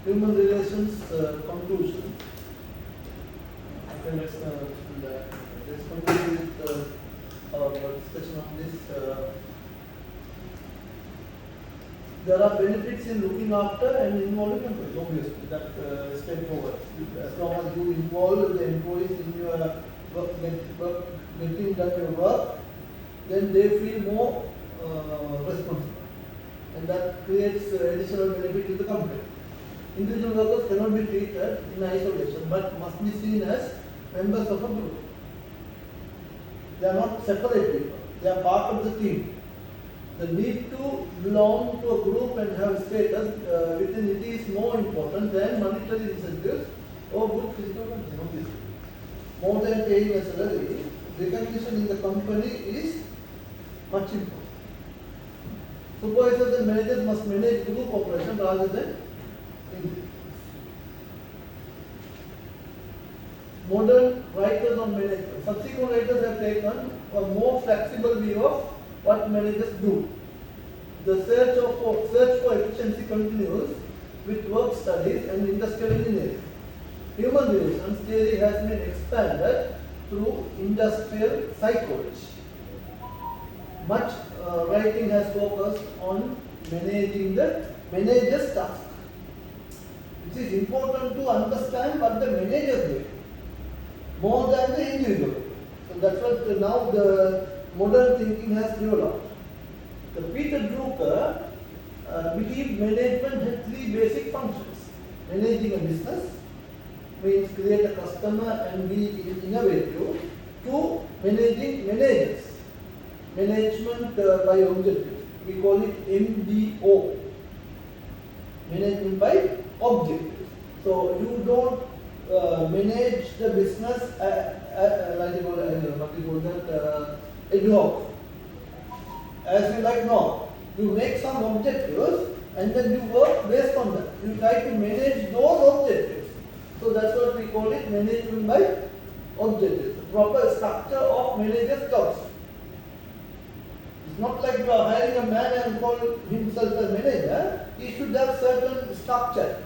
human relations conclusion. Okay, let's continue with our discussion on this. There are benefits in looking after and involving employees, obviously, that is straightforward. As long as you involve the employees in your getting done your work, then they feel more responsible. And that creates additional benefit to the company. Individual workers cannot be treated in isolation, but must be seen as members of a group. They are not separate people, they are part of the team. The need to belong to a group and have status within it is more important than monetary incentives or good physical condition, obviously. More than paying a salary, recognition in the company is much important. Supervisors and managers must manage group operation rather than individuals. Modern writers on management. Subsequent writers have taken a more flexible view of what managers do. The search for efficiency continues with work studies and industrial engineering. Human relations theory has been expanded through industrial psychology. Much writing has focused on managing the manager's task. It is important to understand what the manager doing more than the individual. So that's what now the modern thinking has developed. The Peter Drucker believed management had three basic functions. Managing a business means create a customer and be innovative. Two, managing managers. Management by objective. We call it MBO. Management by objective. So you don't manage the business like you call that ad hoc. As you like now, you make some objectives and then you work based on that. You try to manage those objectives. So that's what we call it management by objectives. The proper structure of manager's jobs. It's not like you are hiring a man and call himself a manager. He should have certain structure,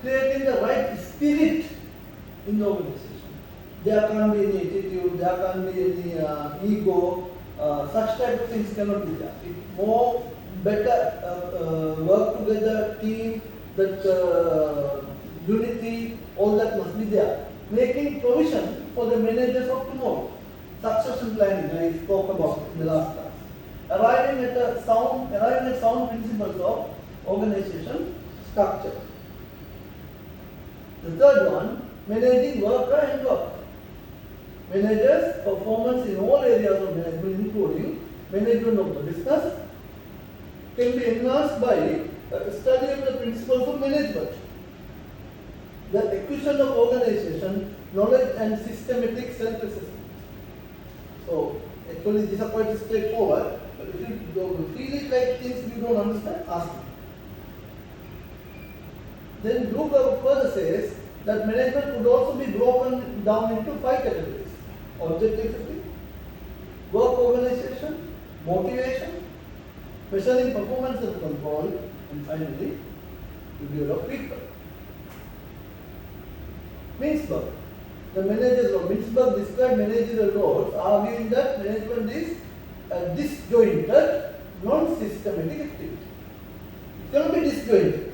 creating the right spirit in the organization. There can't be any attitude, there can't be any ego. Such type of things cannot be done. It more better work together, team, that unity, all that must be there. Making provision for the managers of tomorrow. Succession planning, I spoke about in the last class. Arriving at sound principles of organization structure. The third one, managing worker and work. Managers' performance in all areas of management, including management of the business, can be enhanced by study of the principles of management. The acquisition of organization, knowledge and systematic self-assessment. So, actually these are quite straightforward, but if you feel it like things you don't understand, ask me. Then Drucker further says that management could also be broken down into 5 categories. Objectivity, work organization, motivation, measuring performance and control, and finally, to develop people. Mintzberg. The managers of Mintzberg described managerial roles, arguing that management is a disjointed, non-systematic activity. It cannot be disjointed.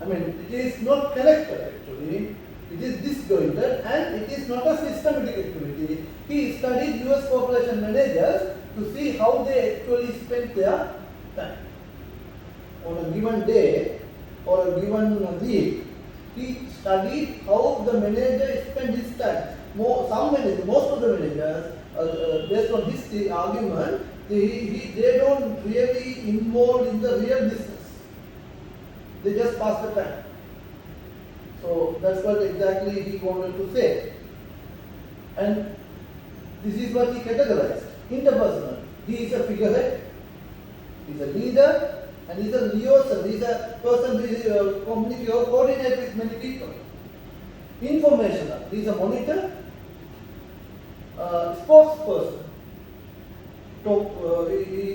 I mean, it is not connected actually. It is disjointed and it is not a systematic activity. He studied US corporation managers to see how they actually spent their time. On a given day or a given week, he studied how the manager spent his time. Most of the managers, based on his argument, they don't really involve in the real business. They just pass the time. So that's what exactly he wanted to say. And this is what he categorized. Interpersonal. He is a figurehead, he is a leader, and he is a liaison. He is a person who is coordinate with many people. Informational. He is a monitor, spokesperson.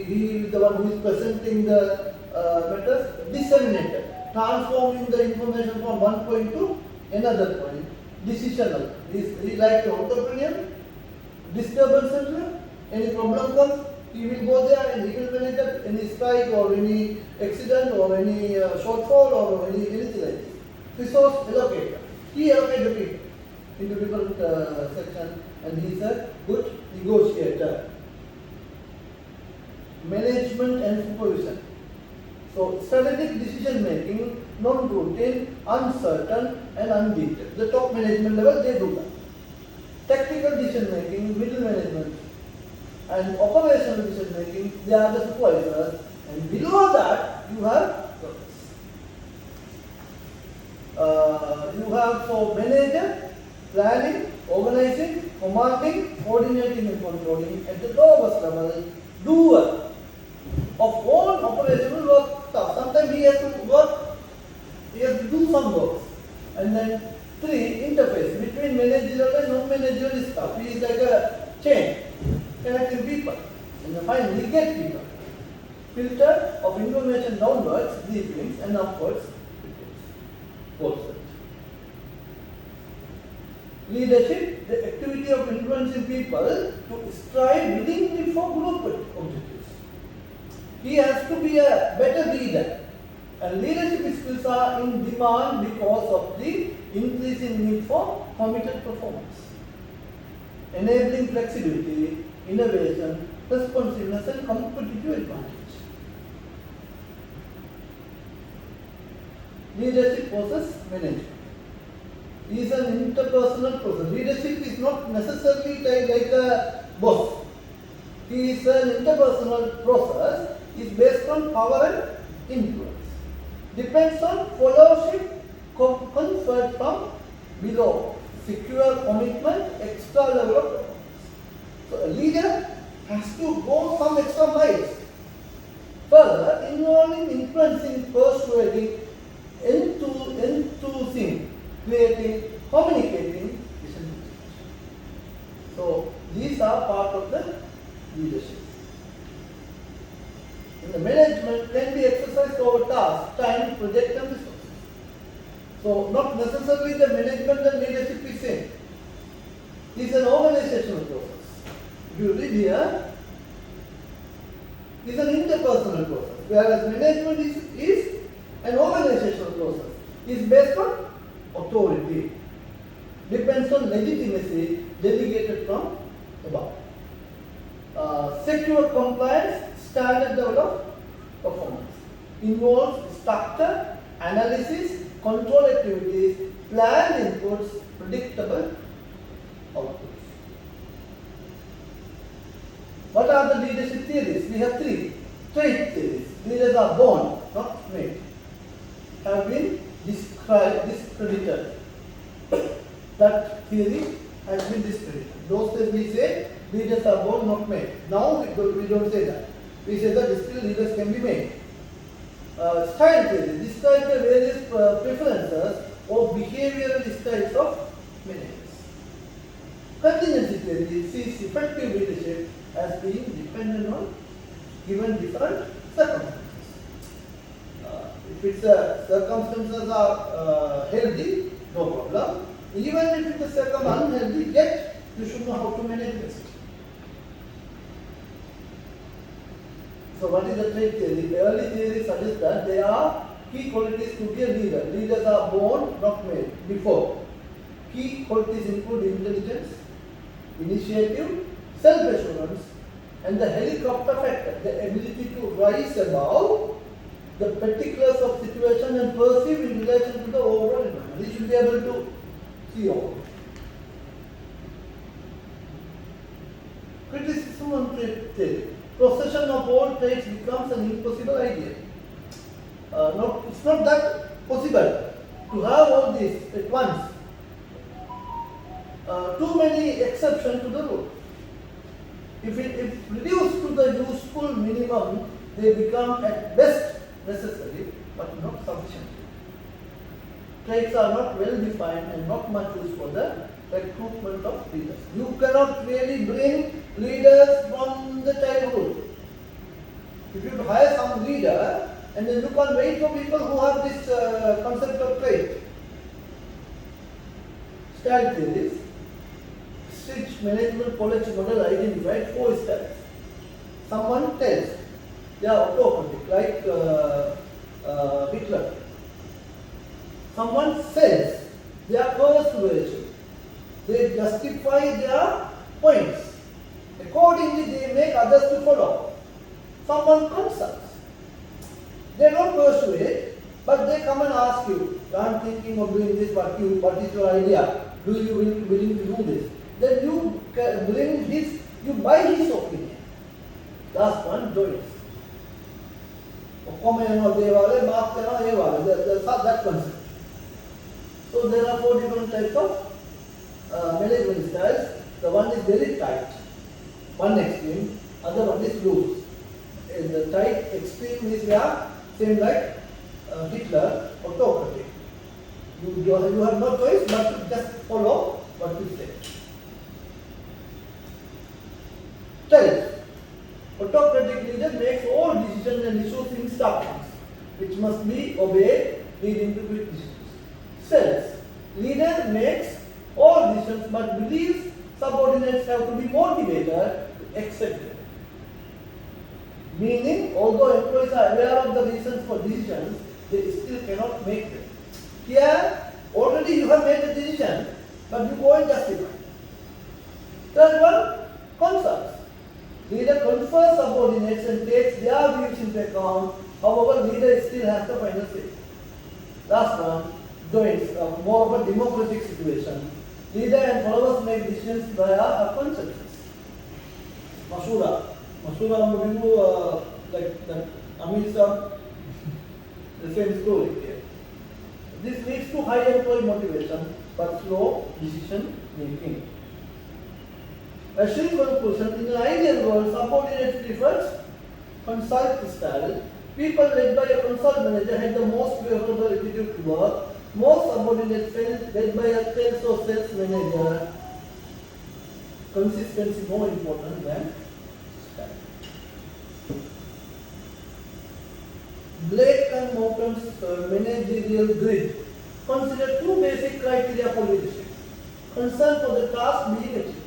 He is the one who is presenting the matters. Disseminator. transforming the information from one point to another point. Decisional. He like an entrepreneur, disturbance center, any problem comes, he will go there and he will manage that, any strike or any accident or any shortfall or anything like this. Resource allocator. He allocates the people into different sections, and he is a good negotiator. Management and supervision. So strategic decision making, non-routine, uncertain and undetailed. The top management level, they do that. Technical decision making, middle management and operational decision making, they are the supervisors, and below that you have for manager, planning, organizing, commanding, coordinating and controlling. At the lowest level, doer of all operational work stuff. Sometimes he has to work, he has to do some work. And then 3, interface between managerial and non-managerial stuff. He is like a chain, connecting people. And then finally, gatekeeper. Filter of information downwards, these things, and upwards, both sides. Leadership, the activity of influencing people to strive willingly for group objectives. He has to be a better leader, and leadership skills are in demand because of the increasing need for committed performance. Enabling flexibility, innovation, responsiveness and competitive advantage. Leadership versus management. It is an interpersonal process. Leadership is not necessarily like a boss. It is an interpersonal process. It is based on power and influence. Depends on followership conferred from below. Secure commitment, extra level of performance. So a leader has to go some extra miles. Further, involving, influencing, persuading, enthusing, creating, communicating, decision. So these are part of the leadership. And the management can be exercised over task, time, project and resources. So not necessarily the management and leadership is same. It is an organizational process. If you read here, it is an interpersonal process, whereas management is an organizational process. It is based on authority. Depends on legitimacy delegated from above. Secure compliance, standard level of performance. Involves structure, analysis, control activities, planned inputs, predictable outputs. What are the leadership theories? We have 3 trait theories. Leaders are born, not made. Have been discredited. That theory has been discredited. Those days we say leaders are born, not made. Now we don't say that. We say that still leaders can be made. Style theory describes the various preferences or behavioral styles of managers. Contingency theory sees effective leadership as being dependent on given different circumstances. If its circumstances are healthy, no problem. Even if it is unhealthy, yet you should know how to manage it. So what is the trait theory? The early theory suggests that there are key qualities to be a leader. Leaders are born, not made. Before. Key qualities include intelligence, initiative, self-assurance, and the helicopter factor, the ability to rise above the particulars of situation and perceive in relation to the overall environment. He should be able to see over. Criticism on trait theory. Possession of all traits becomes an impossible idea. It's not that possible to have all these at once. Too many exceptions to the rule. If reduced to the useful minimum, they become at best necessary but not sufficient. Traits are not well defined and not much used for the recruitment of leaders. You cannot really bring leaders from the childhood. If you hire some leader And then you can't wait for people who have this concept of trade. Style theories. Stitch management college model identified 4 styles. Someone tells they are autocratic, like Hitler. Someone says they are persuasive. They justify their points. Accordingly, they make others to follow. Someone consults. They don't persuade, but they come and ask you, I'm thinking of doing this, what is your idea? Do you willing to do this? Then you buy his opinion. Last one, joins. That concept. So there are 4 different types of management styles. The one is very tight, one extreme, other one is loose. And the tight extreme is same like Hitler, autocratic. You have no choice but to just follow what you say. Tells. Autocratic leader makes all decisions and issues instructions, which must be obeyed, leading to quick decisions. Sells. Leader makes all decisions but believes subordinates have to be motivated to accept it. Meaning, although employees are aware of the reasons for decisions, they still cannot make them. Here, already you have made a decision, but you go and justify. Third one, consults. Leader confers subordinates and takes their views into account. However, leader still has the final say. Last one, joins, more of a democratic situation. Leader and followers make decisions via a consensus. Mashura like the Amisa, the same story here. This leads to high employee motivation but slow decision making. A short conclusion, in an ideal world, subordinates prefers consult style. People led by a consult manager had the most favorable attitude to work. Most subordinates led by a sales or sales manager. Consistency more important than style. Blake and Morton's managerial grid consider 2 basic criteria for leadership. Concern for the task being achieved.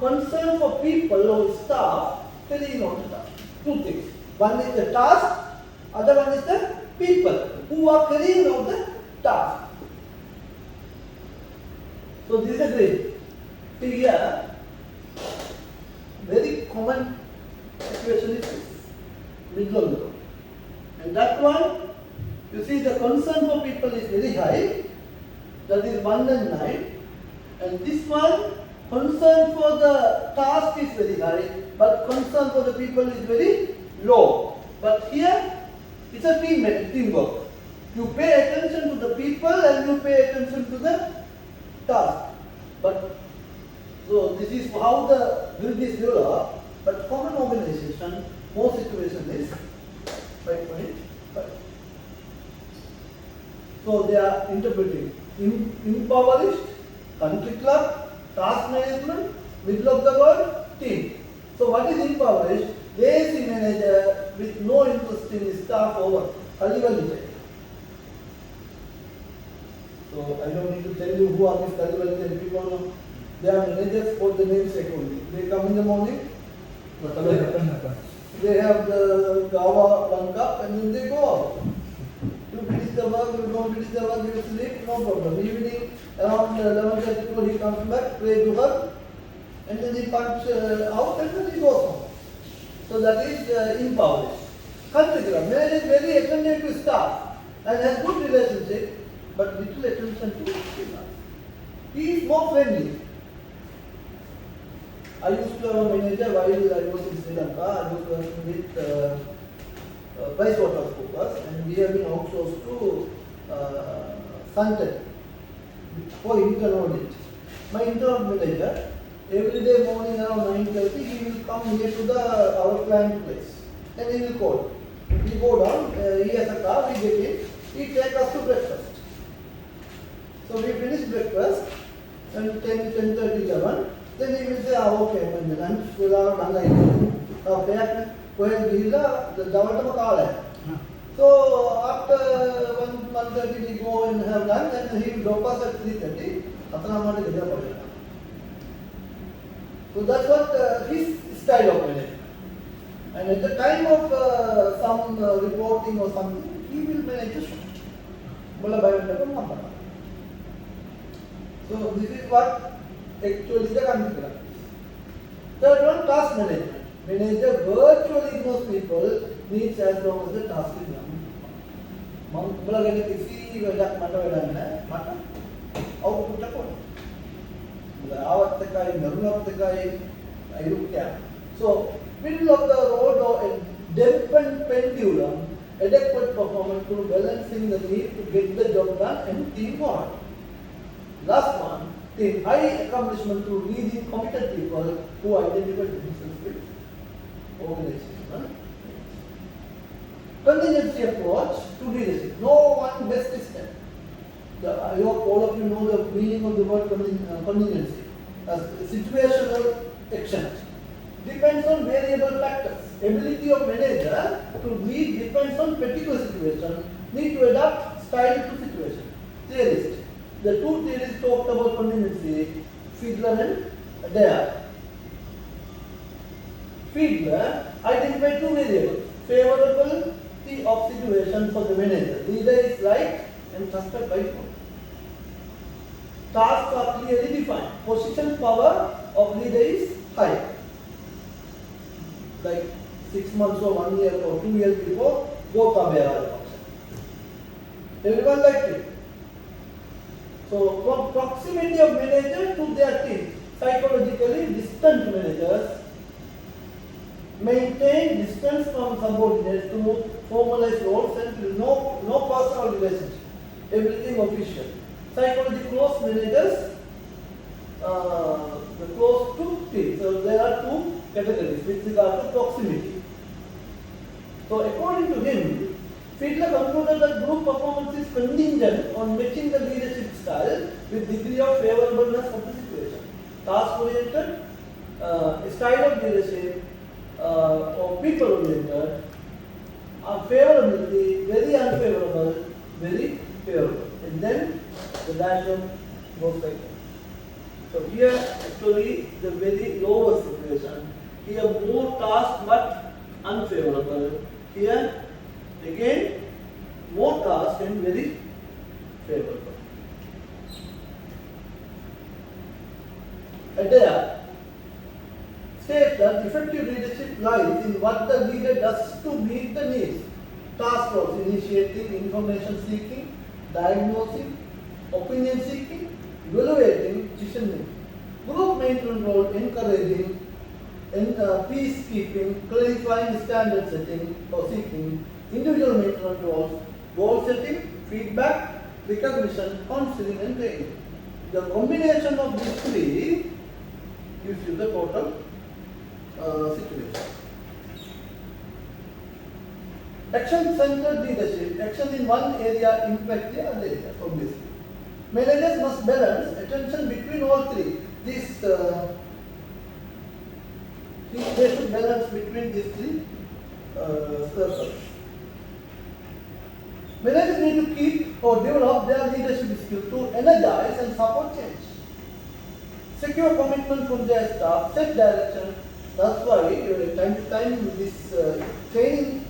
Concern for people or staff carrying on the task. 2 things. One is the task, other one is the people who are carrying out the task. So this is a grid. See here, very common situation is this, middle of the road. And that one, you see the concern for people is very high, that is 1 and 9. And this one, concern for the task is very high, but concern for the people is very low. But here, it's a teamwork. You pay attention to the people and you pay attention to the task. But so this is how the grid is developed. But common organization, most situation is 5.5. So they are interpreting impoverished, country club, task management, middle of the world, team. So what is impoverished? Lazy manager with no interest in his staff over. So I don't need to tell you who are these Kalivalite people now. They are managers for the namesake only. They come in the morning, they have the Gawa 1 cup and then they go out. You finish the work, you don't finish the work, you sleep, no problem. Evening around 11:30 he comes back, pray to her, and then he punch out and then he goes home. So that is impoverished. Country club, manager is very attentive to staff and has good relationship, but little attention to staff. He is more friendly. I used to have a manager while I was in Sri Lanka. I was working with PricewaterhouseCoopers, and we have been outsourced to Suntet for internal audit. My internal manager, every day morning around 9:30, he will come here to our client place, and he will call. We go down. He has a car. We get in. He takes us to breakfast. So we finish breakfast, and 10:30, 11. Then he will say, okay, when the lunch will have done like this. Kohen gihilla, the davatama kaala. after 1:30 we go and have lunch, and he will drop us at 3:30. So that's what his style of management. And at the time of some reporting or something, he will manage a show. So this is what actually the conflict is. Third one, task management. Manager virtually ignores people needs as long as the task is done. So, middle of the road or a dampened pendulum, adequate performance to balancing the need to get the job done and teamwork. Last one, the high accomplishment to leading committed people who identify themselves with organizational. Contingency approach to leadership. No one best system. I hope all of you know the meaning of the word contingency. As situational action. Depends on variable factors. Ability of manager to lead depends on particular situation. Need to adapt style to situation. Theorist. The two theories talked about contingency, Fiedler and Dare. Fiedler identified two variables. Favorability of situation for the manager. Leader is liked and trusted by people. Tasks are clearly defined. Position power of leader is high. Like 6 months or 1 year or 2 years before, both are there. Everyone liked it. So, from proximity of manager to their team, psychologically distant managers maintain distance from subordinates to formalize roles and no personal relationship, everything official. Psychology close managers, close to team. So there are two categories with regard to proximity. So according to him, Fiedler concluded that group performance is contingent on matching the leadership style with degree of favorableness of the situation. Task-oriented, style of leadership, or people-oriented, favorability, very unfavorable, very favorable. And then the diagram goes like that. So here actually the very lower situation. Here more task but unfavorable. Here again more task and very favorable. Adair states that effective leadership lies in what the leader does to meet the needs. Task force initiating, information seeking, diagnosing, opinion seeking, evaluating, decision making. Group maintenance role encouraging peacekeeping, clarifying standard setting or seeking. Individual maintenance roles, goal setting, feedback, recognition, counseling and training. The combination of these three gives you the total situation. Action-centered leadership, action in one area impact the other areas, obviously. Managers must balance attention between all three. They should balance between these three circles. Managers need to keep or develop their leadership skills to energize and support change. Secure commitment from their staff, set direction. That's why time to time this training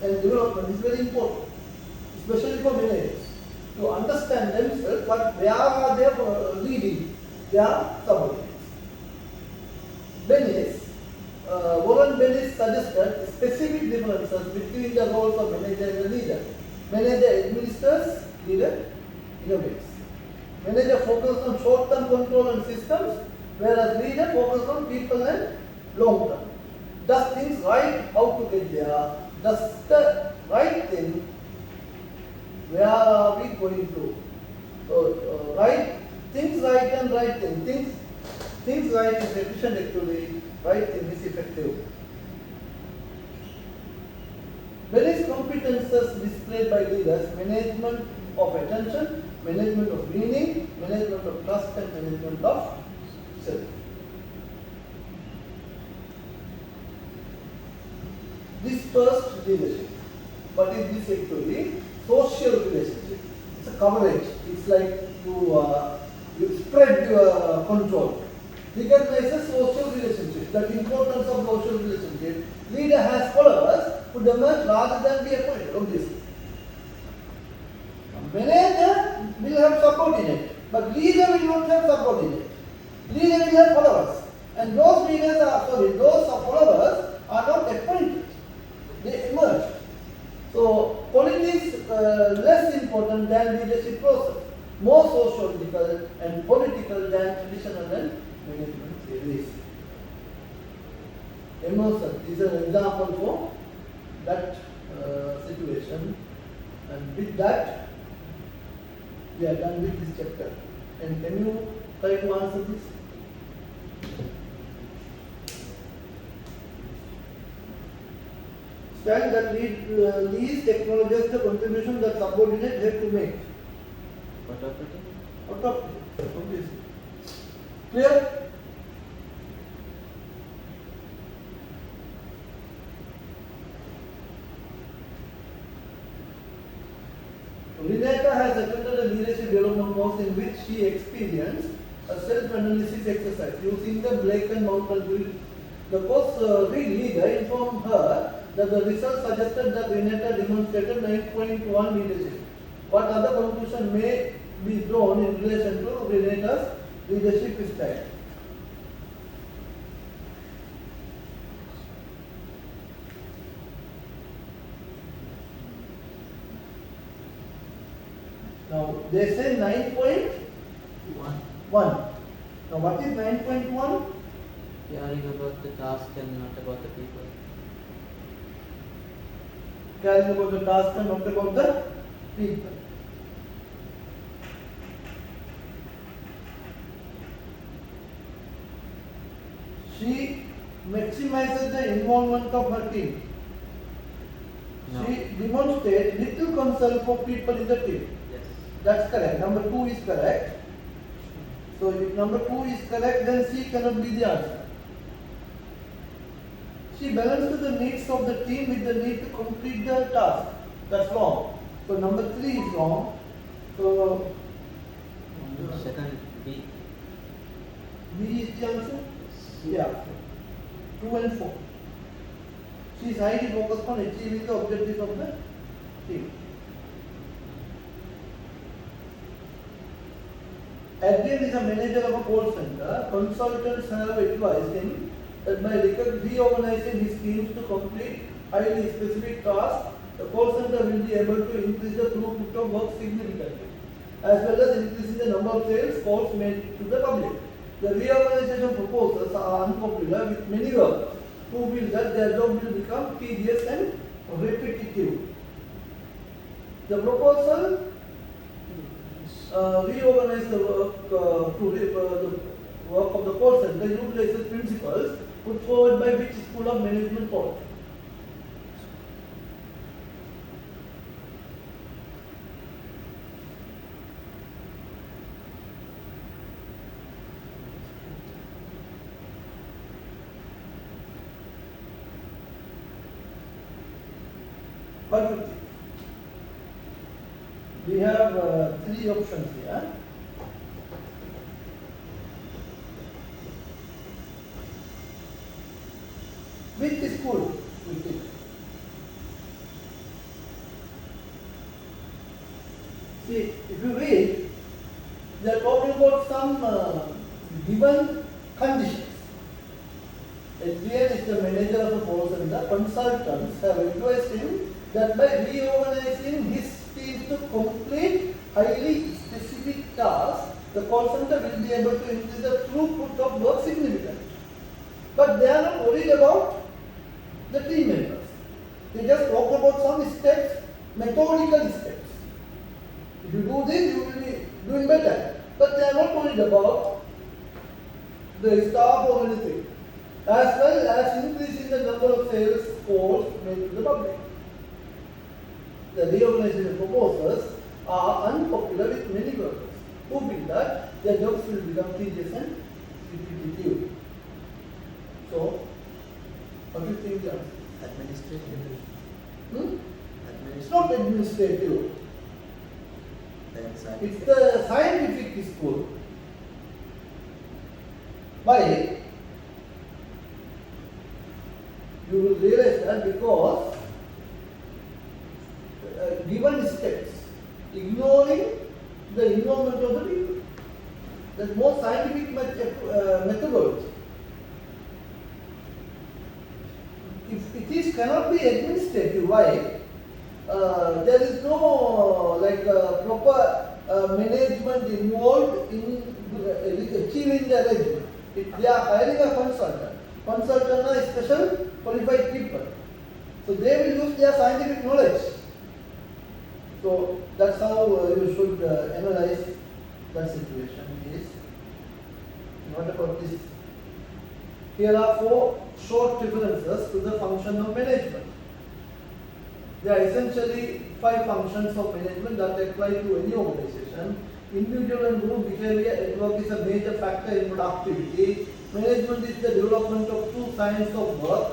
and development is very important, especially for managers, to understand themselves, but where are they leading their subordinates. Warren Bennis suggested specific differences between the roles of manager and the leader. Manager administers, leader innovates. Manager focuses on short-term control and systems, whereas leader focuses on people and long-term. Does things right, how to get there? Does the right thing, where are we going to? So, right, things right and right thing. Things right is efficient actually, right thing is effective. Various competences displayed by leaders: management of attention, management of meaning, management of trust and management of self. Dispersed leadership. what is this actually? Social relationship. It's a coverage. It's like you spread your control. Recognizes social relationship. The importance of social relationship. Leader has followers who emerge rather than be appointed. Obviously. Manager will have subordinate, but leader will not have subordinate. Leader will have followers, and those followers are not appointed. They emerge. So politics less important than leadership process, more sociological and political than traditional and management theories. Emerson is an example for that situation, and with that we are done with this chapter. And can you try to answer this? Stand that least acknowledges the contribution that subordinate have to make. Obviously. Clear? Renata has attended a leadership development course in which she experienced a self-analysis exercise using the Blake and Mountain rule. The course leader informed her that the results suggested that Renata demonstrated 9.1 leadership. What other conclusion may be drawn in relation to Renata's leadership style? Now they say 9.1. Now what is 9.1? Caring about the task and not about the people. Caring about the task and not about the people. She maximizes the involvement of her team. No. She demonstrates little concern for people in the team. Yes. That's correct. Number 2 is correct. So if number 2 is correct, then C cannot be the answer. She balances the needs of the team with the need to complete the task. That's wrong. So number 3 is wrong. So Second B. B is the answer? Yeah. 2 and 4. She is highly focused on achieving the objectives of the team. Adrian is a manager of a call center. Consultants have advised him that by reorganizing his teams to complete highly specific tasks, the call center will be able to increase the throughput of work significantly, as well as increasing the number of sales calls made to the public. The reorganization proposals are unpopular with many workers who feel that their job will become tedious and repetitive. The proposal reorganize the work the work of the call center utilizes principles put forward by which school of management taught. What do you think? We have 3 options here. Which school we take? See, if you read, they are talking about some given conditions. Adrian is the manager of the call center. Consultants have advised him that by reorganizing his team to complete highly specific tasks, the call center will be able to increase the throughput of work significantly. But they are not worried about the team members. They just talk about some steps, methodical steps. If you do this, you will be doing better. But they are not worried about the staff or anything, as well as increasing the number of sales calls made to the public. The reorganization proposals are unpopular with many workers who feel that their jobs will become tedious and repetitive. So, what do you think the answer? Administrative. It's not administrative. Then It's scientific. the scientific school. Why? You will realize that because given steps, ignoring the involvement of the people. There's more scientific methodology. If it is cannot be administrative, why? There is no proper management involved in achieving the arrangement. If they are hiring a consultant, consultant are special qualified people. So they will use their scientific knowledge. So that's how you should analyze that situation. Is what about this? Here are 4 short references to the function of management. There are essentially 5 functions of management that apply to any organization. Individual and group behavior at work is a major factor in productivity. Management is the development of true science of work.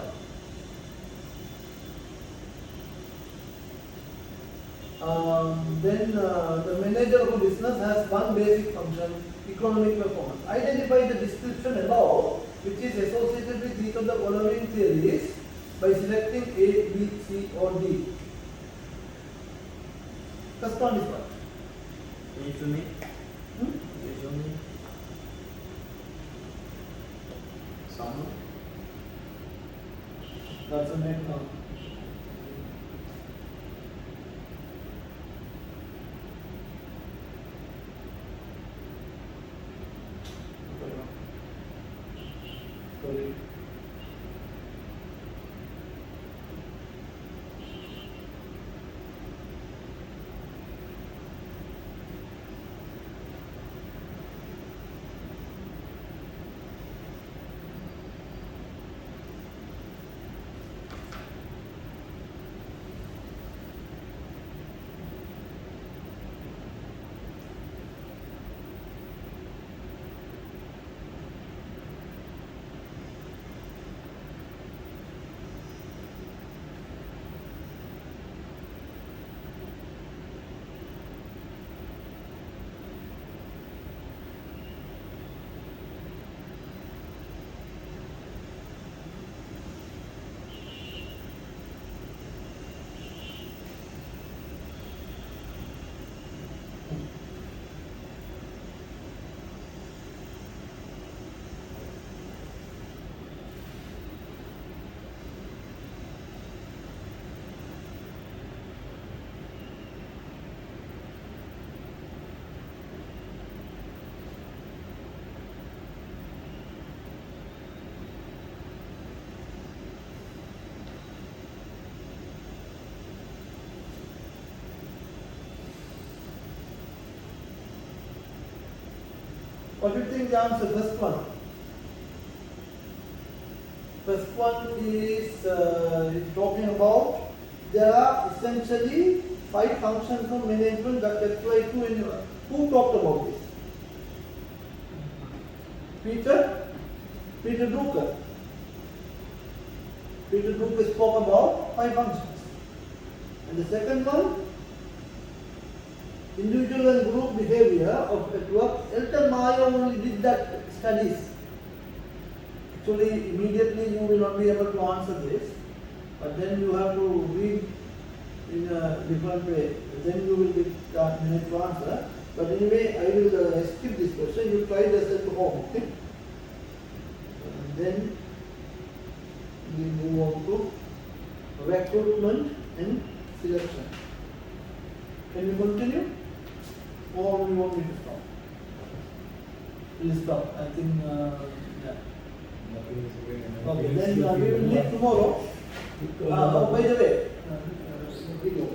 Then the manager of a business has one basic function, economic performance. Identify the description above which is associated with each of the following theories by selecting A, B, C or D. First one is what? Can you show me? Hmm? Can you show me? Some. That's a net now. Sorry. What do you think the answer? First one. First one is talking about there are essentially 5 functions of management that apply to anyone. Who talked about this? Peter Drucker. Peter Drucker spoke about 5 functions. And the second one, individual and group behavior of at work. Elton Mayo only did that studies. Actually, immediately you will not be able to answer this, but then you have to read in a different way. Then you will be minute to answer. But anyway, I will skip this question. You try this at home, okay? Then we move on to recruitment and selection. Can we continue? Or we want me to stop? We'll stop. I think, yeah. Okay, then we will meet tomorrow. Oh, by the way, video.